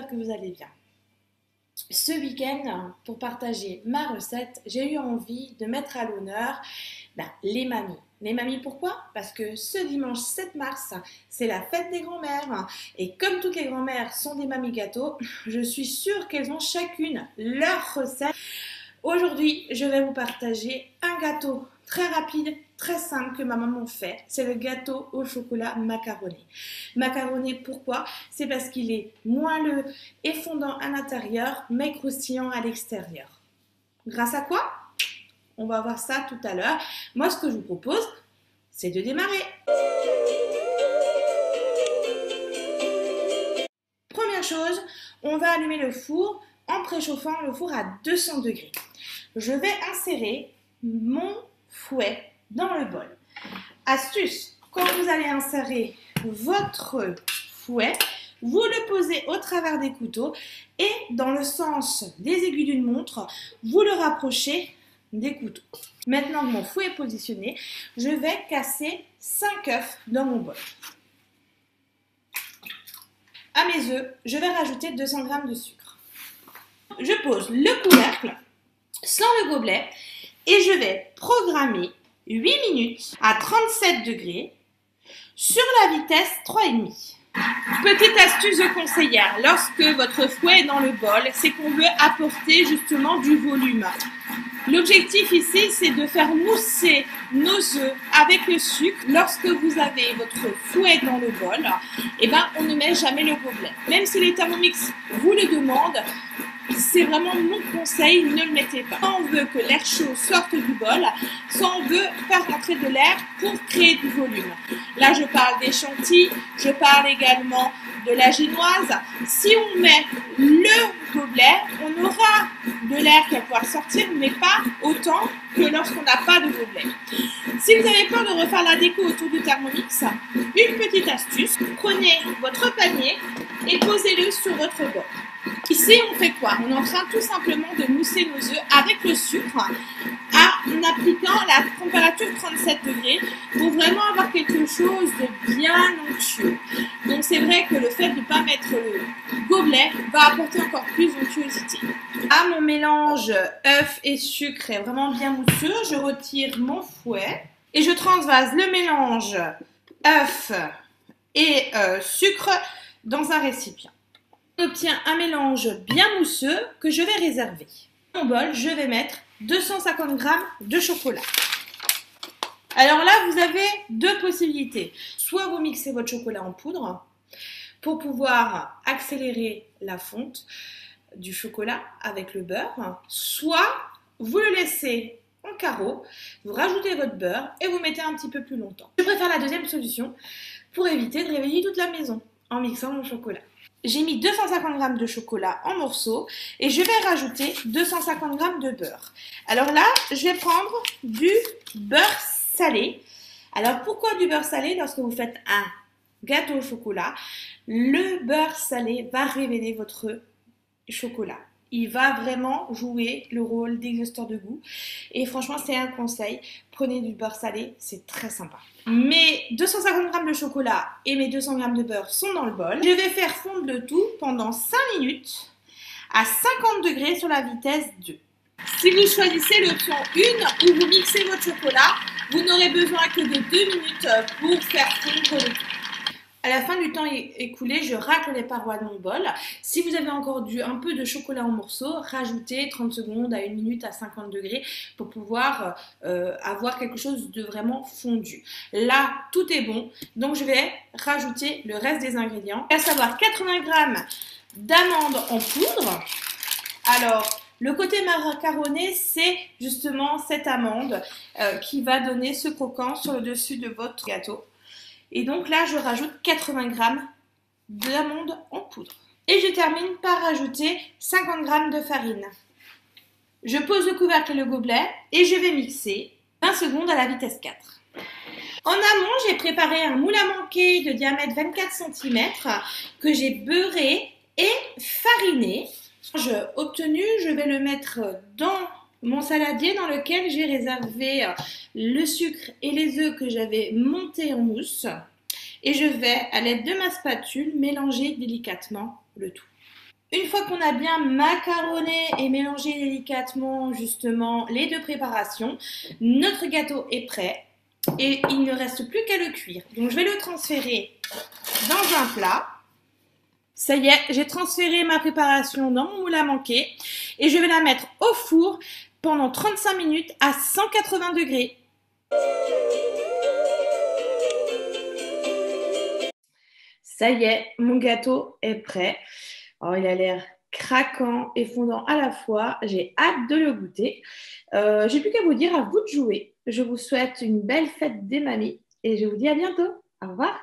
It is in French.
j'espère que vous allez bien. Ce week-end, pour partager ma recette, j'ai eu envie de mettre à l'honneur les mamies. Les mamies, pourquoi? Parce que ce dimanche 7 mars, c'est la fête des grands-mères. Et comme toutes les grands-mères sont des mamies gâteaux, je suis sûre qu'elles ont chacune leur recette. Aujourd'hui, je vais vous partager un gâteau très rapide, très simple que ma maman fait. C'est le gâteau au chocolat macaroné. Macaroné, pourquoi? C'est parce qu'il est moelleux et fondant à l'intérieur, mais croustillant à l'extérieur. Grâce à quoi? On va voir ça tout à l'heure. Moi, ce que je vous propose, c'est de démarrer. Première chose, on va allumer le four en préchauffant le four à 200 degrés. Je vais insérer mon fouet dans le bol. Astuce, quand vous allez insérer votre fouet, vous le posez au travers des couteaux et dans le sens des aiguilles d'une montre, vous le rapprochez des couteaux. Maintenant que mon fouet est positionné, je vais casser 5 œufs dans mon bol. À mes œufs, je vais rajouter 200 g de sucre. Je pose le couvercle sans le gobelet et je vais programmer 8 minutes à 37 degrés sur la vitesse 3,5. Petite astuce de conseillère, lorsque votre fouet est dans le bol, c'est qu'on veut apporter justement du volume. L'objectif ici, c'est de faire mousser nos œufs avec le sucre. Lorsque vous avez votre fouet dans le bol, on ne met jamais le gobelet. Même si les Thermomix vous le demandent, c'est vraiment mon conseil, ne le mettez pas. Soit on veut que l'air chaud sorte du bol, soit on veut faire rentrer de l'air pour créer du volume. Là, je parle des chantilly, je parle également de la génoise. Si on met le gobelet, on aura de l'air qui va pouvoir sortir, mais pas autant que lorsqu'on n'a pas de gobelet. Si vous avez peur de refaire la déco autour du Thermomix, une petite astuce, prenez votre panier et posez-le sur votre bol. Ici, on fait quoi? On est en train tout simplement de mousser nos œufs avec le sucre en appliquant la température 37 degrés pour vraiment avoir quelque chose de bien onctueux. Donc, c'est vrai que le fait de ne pas mettre le gobelet va apporter encore plus d'onctuosité. Là, mon mélange œuf et sucre est vraiment bien mousseux. Je retire mon fouet et je transvase le mélange œuf et sucre dans un récipient. On obtient un mélange bien mousseux que je vais réserver. Dans mon bol, je vais mettre 250 g de chocolat. Alors là, vous avez deux possibilités. Soit vous mixez votre chocolat en poudre pour pouvoir accélérer la fonte du chocolat avec le beurre, soit vous le laissez en carreau, vous rajoutez votre beurre et vous mettez un petit peu plus longtemps. Je préfère la deuxième solution pour éviter de réveiller toute la maison en mixant mon chocolat. J'ai mis 250 g de chocolat en morceaux et je vais rajouter 250 g de beurre. Alors là, je vais prendre du beurre salé. Alors pourquoi du beurre salé? Lorsque vous faites un gâteau au chocolat, le beurre salé va révéler votre chocolat. Il va vraiment jouer le rôle d'exhausteur de goût. Et franchement, c'est un conseil. Prenez du beurre salé, c'est très sympa. Mes 250 g de chocolat et mes 200 g de beurre sont dans le bol. Je vais faire fondre le tout pendant 5 minutes à 50 degrés sur la vitesse 2. Si vous choisissez l'option 1 où vous mixez votre chocolat, vous n'aurez besoin que de 2 minutes pour faire fondre le tout. À la fin du temps écoulé, je racle les parois de mon bol. Si vous avez encore un peu de chocolat en morceaux, rajoutez 30 secondes à 1 minute à 50 degrés pour pouvoir avoir quelque chose de vraiment fondu. Là, tout est bon, donc je vais rajouter le reste des ingrédients, à savoir 80 g d'amandes en poudre. Alors, le côté macaroné, c'est justement cette amande qui va donner ce croquant sur le dessus de votre gâteau. Et donc là, je rajoute 80 g d'amandes en poudre. Et je termine par rajouter 50 g de farine. Je pose le couvercle et le gobelet et je vais mixer 20 secondes à la vitesse 4. En amont, j'ai préparé un moule à manquer de diamètre 24 cm que j'ai beurré et fariné. Je vais le mettre dans mon saladier dans lequel j'ai réservé le sucre et les œufs que j'avais montés en mousse. Et je vais, à l'aide de ma spatule, mélanger délicatement le tout. Une fois qu'on a bien macaronné et mélangé délicatement justement les deux préparations, notre gâteau est prêt et il ne reste plus qu'à le cuire. Donc je vais le transférer dans un plat. Ça y est, j'ai transféré ma préparation dans mon moule à manquer et je vais la mettre au four pendant 35 minutes à 180 degrés. Ça y est, mon gâteau est prêt. Oh, il a l'air craquant et fondant à la fois. J'ai hâte de le goûter. J'ai plus qu'à vous dire, à vous de jouer. Je vous souhaite une belle fête des mamies et je vous dis à bientôt. Au revoir.